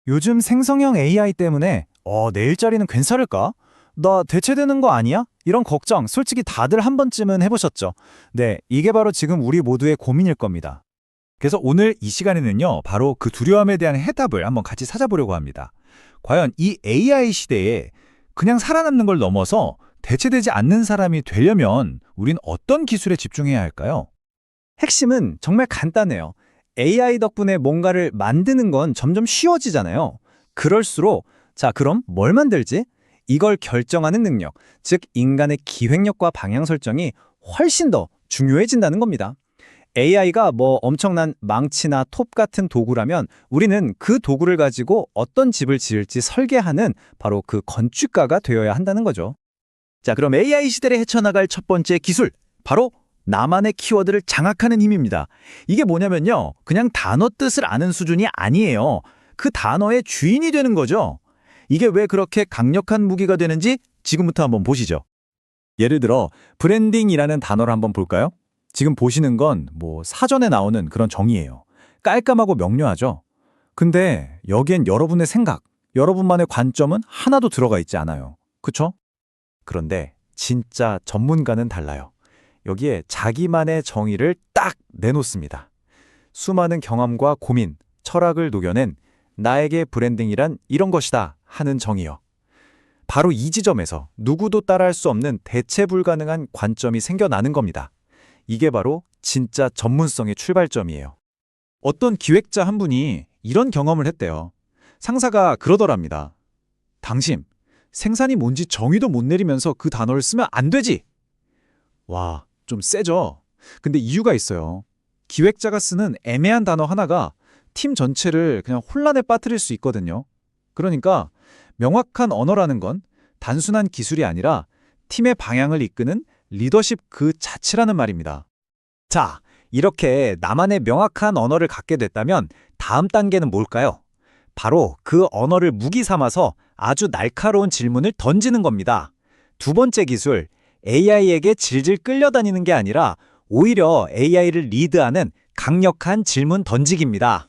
요즘 생성형 AI 때문에 내 일자리는 괜찮을까? 나 대체되는 거 아니야? 이런 걱정 솔직히 다들 한 번쯤은 해보셨죠? 네, 이게 바로 지금 우리 모두의 고민일 겁니다. 그래서 오늘 이 시간에는요, 바로 그 두려움에 대한 해답을 한번 같이 찾아보려고 합니다. 과연 이 AI 시대에 그냥 살아남는 걸 넘어서 대체되지 않는 사람이 되려면 우린 어떤 기술에 집중해야 할까요? 핵심은 정말 간단해요. AI 덕분에 뭔가를 만드는 건 점점 쉬워지잖아요. 그럴수록 자, 그럼 뭘 만들지? 이걸 결정하는 능력, 즉 인간의 기획력과 방향 설정이 훨씬 더 중요해진다는 겁니다. AI가 뭐 엄청난 망치나 톱 같은 도구라면 우리는 그 도구를 가지고 어떤 집을 지을지 설계하는 바로 그 건축가가 되어야 한다는 거죠. 자, 그럼 AI 시대를 헤쳐나갈 첫 번째 기술, 바로 나만의 키워드를 장악하는 힘입니다. 이게 뭐냐면요, 그냥 단어 뜻을 아는 수준이 아니에요. 그 단어의 주인이 되는 거죠. 이게 왜 그렇게 강력한 무기가 되는지 지금부터 한번 보시죠. 예를 들어 브랜딩이라는 단어를 한번 볼까요? 지금 보시는 건 뭐 사전에 나오는 그런 정의예요. 깔끔하고 명료하죠. 근데 여기엔 여러분의 생각, 여러분만의 관점은 하나도 들어가 있지 않아요. 그쵸? 그런데 진짜 전문가는 달라요. 여기에 자기만의 정의를 딱 내놓습니다. 수많은 경험과 고민, 철학을 녹여낸 나에게 브랜딩이란 이런 것이다 하는 정의요. 바로 이 지점에서 누구도 따라할 수 없는 대체 불가능한 관점이 생겨나는 겁니다. 이게 바로 진짜 전문성의 출발점이에요. 어떤 기획자 한 분이 이런 경험을 했대요. 상사가 그러더랍니다. 당신, 생산이 뭔지 정의도 못 내리면서 그 단어를 쓰면 안 되지! 와, 좀 세죠? 근데 이유가 있어요. 기획자가 쓰는 애매한 단어 하나가 팀 전체를 그냥 혼란에 빠뜨릴 수 있거든요. 그러니까 명확한 언어라는 건 단순한 기술이 아니라 팀의 방향을 이끄는 리더십 그 자체라는 말입니다. 자, 이렇게 나만의 명확한 언어를 갖게 됐다면 다음 단계는 뭘까요? 바로 그 언어를 무기 삼아서 아주 날카로운 질문을 던지는 겁니다. 두 번째 기술, AI에게 질질 끌려다니는 게 아니라 오히려 AI를 리드하는 강력한 질문 던지기입니다.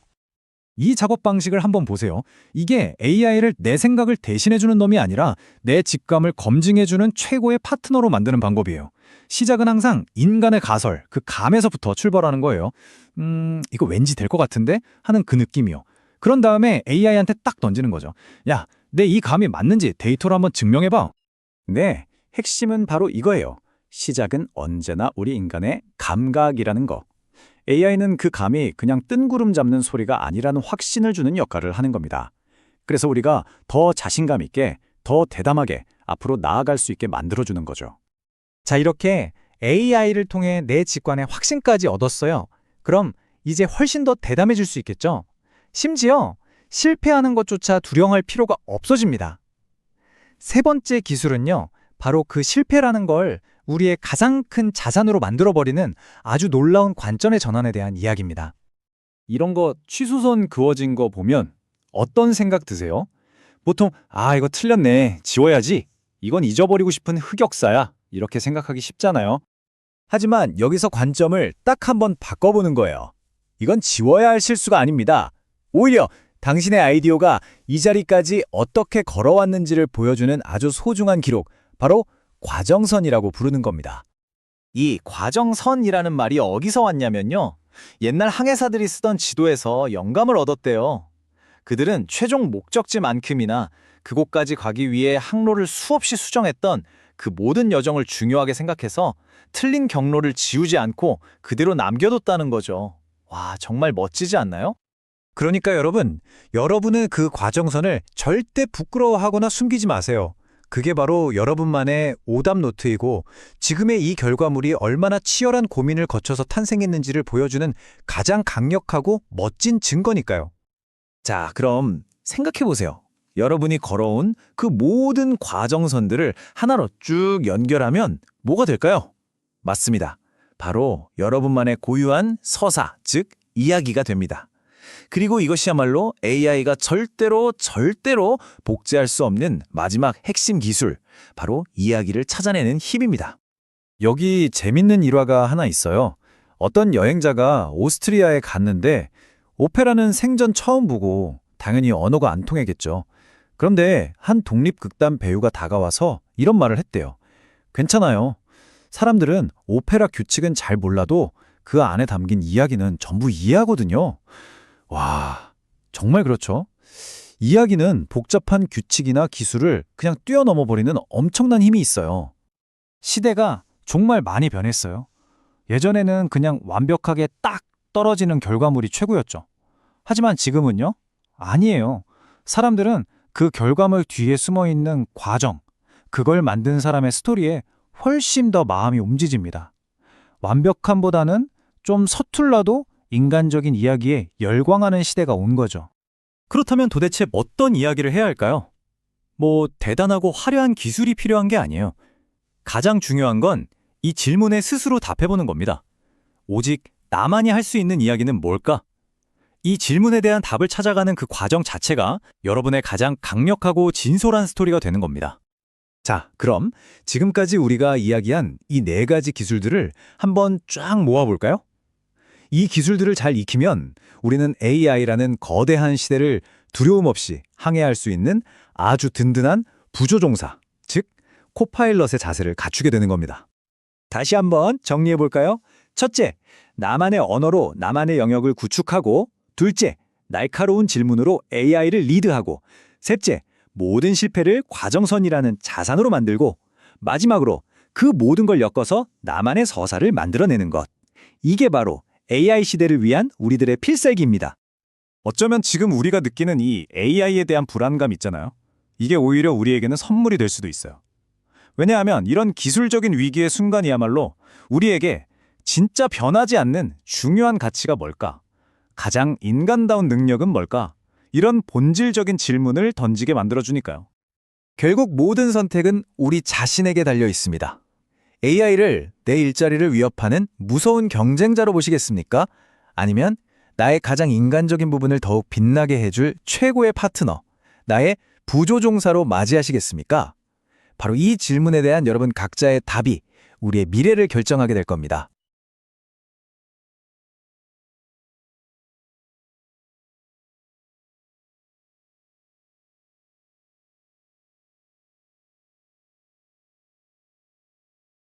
이 작업 방식을 한번 보세요. 이게 AI를 내 생각을 대신해주는 놈이 아니라 내 직감을 검증해주는 최고의 파트너로 만드는 방법이에요. 시작은 항상 인간의 가설, 그 감에서부터 출발하는 거예요. 이거 왠지 될 것 같은데? 하는 그 느낌이요. 그런 다음에 AI한테 딱 던지는 거죠. 야, 내 이 감이 맞는지 데이터로 한번 증명해봐. 네, 핵심은 바로 이거예요. 시작은 언제나 우리 인간의 감각이라는 거. AI는 그 감이 그냥 뜬구름 잡는 소리가 아니라는 확신을 주는 역할을 하는 겁니다. 그래서 우리가 더 자신감 있게, 더 대담하게 앞으로 나아갈 수 있게 만들어주는 거죠. 자, 이렇게 AI를 통해 내 직관의 확신까지 얻었어요. 그럼 이제 훨씬 더 대담해질 수 있겠죠? 심지어 실패하는 것조차 두려워할 필요가 없어집니다. 세 번째 기술은요, 바로 그 실패라는 걸 우리의 가장 큰 자산으로 만들어버리는 아주 놀라운 관점의 전환에 대한 이야기입니다. 이런 거 취소선 그어진 거 보면 어떤 생각 드세요? 보통 이거 틀렸네, 지워야지, 이건 잊어버리고 싶은 흑역사야, 이렇게 생각하기 쉽잖아요. 하지만 여기서 관점을 딱 한번 바꿔보는 거예요. 이건 지워야 할 실수가 아닙니다. 오히려 당신의 아이디어가 이 자리까지 어떻게 걸어왔는지를 보여주는 아주 소중한 기록, 바로 과정선이라고 부르는 겁니다. 이 과정선이라는 말이 어디서 왔냐면요, 옛날 항해사들이 쓰던 지도에서 영감을 얻었대요. 그들은 최종 목적지만큼이나 그곳까지 가기 위해 항로를 수없이 수정했던 그 모든 여정을 중요하게 생각해서 틀린 경로를 지우지 않고 그대로 남겨뒀다는 거죠. 와, 정말 멋지지 않나요? 그러니까 여러분, 여러분은 그 과정선을 절대 부끄러워하거나 숨기지 마세요. 그게 바로 여러분만의 오답 노트이고 지금의 이 결과물이 얼마나 치열한 고민을 거쳐서 탄생했는지를 보여주는 가장 강력하고 멋진 증거니까요. 자, 그럼 생각해보세요. 여러분이 걸어온 그 모든 과정선들을 하나로 쭉 연결하면 뭐가 될까요? 맞습니다. 바로 여러분만의 고유한 서사, 즉 이야기가 됩니다. 그리고 이것이야말로 AI가 절대로 복제할 수 없는 마지막 핵심 기술, 바로 이야기를 찾아내는 힘입니다. 여기 재밌는 일화가 하나 있어요. 어떤 여행자가 오스트리아에 갔는데 오페라는 생전 처음 보고 당연히 언어가 안 통하겠죠. 그런데 한 독립극단 배우가 다가와서 이런 말을 했대요. 괜찮아요. 사람들은 오페라 규칙은 잘 몰라도 그 안에 담긴 이야기는 전부 이해하거든요. 와, 정말 그렇죠. 이야기는 복잡한 규칙이나 기술을 그냥 뛰어넘어 버리는 엄청난 힘이 있어요. 시대가 정말 많이 변했어요. 예전에는 그냥 완벽하게 딱 떨어지는 결과물이 최고였죠. 하지만 지금은요? 아니에요. 사람들은 그 결과물 뒤에 숨어 있는 과정, 그걸 만든 사람의 스토리에 훨씬 더 마음이 움직입니다. 완벽함보다는 좀 서툴러도 인간적인 이야기에 열광하는 시대가 온 거죠. 그렇다면 도대체 어떤 이야기를 해야 할까요? 뭐 대단하고 화려한 기술이 필요한 게 아니에요. 가장 중요한 건 이 질문에 스스로 답해보는 겁니다. 오직 나만이 할 수 있는 이야기는 뭘까? 이 질문에 대한 답을 찾아가는 그 과정 자체가 여러분의 가장 강력하고 진솔한 스토리가 되는 겁니다. 자, 그럼 지금까지 우리가 이야기한 이 4가지 기술들을 한번 쫙 모아볼까요? 이 기술들을 잘 익히면 우리는 AI라는 거대한 시대를 두려움 없이 항해할 수 있는 아주 든든한 부조종사, 즉 코파일럿의 자세를 갖추게 되는 겁니다. 다시 한번 정리해볼까요? 첫째, 나만의 언어로 나만의 영역을 구축하고, 둘째, 날카로운 질문으로 AI를 리드하고, 셋째, 모든 실패를 과정선이라는 자산으로 만들고, 마지막으로 그 모든 걸 엮어서 나만의 서사를 만들어내는 것. 이게 바로 AI 시대를 위한 우리들의 필살기입니다. 어쩌면 지금 우리가 느끼는 이 AI에 대한 불안감 있잖아요. 이게 오히려 우리에게는 선물이 될 수도 있어요. 왜냐하면 이런 기술적인 위기의 순간이야말로 우리에게 진짜 변하지 않는 중요한 가치가 뭘까? 가장 인간다운 능력은 뭘까? 이런 본질적인 질문을 던지게 만들어주니까요. 결국 모든 선택은 우리 자신에게 달려 있습니다. AI를 내 일자리를 위협하는 무서운 경쟁자로 보시겠습니까? 아니면 나의 가장 인간적인 부분을 더욱 빛나게 해줄 최고의 파트너, 나의 부조종사로 맞이하시겠습니까? 바로 이 질문에 대한 여러분 각자의 답이 우리의 미래를 결정하게 될 겁니다.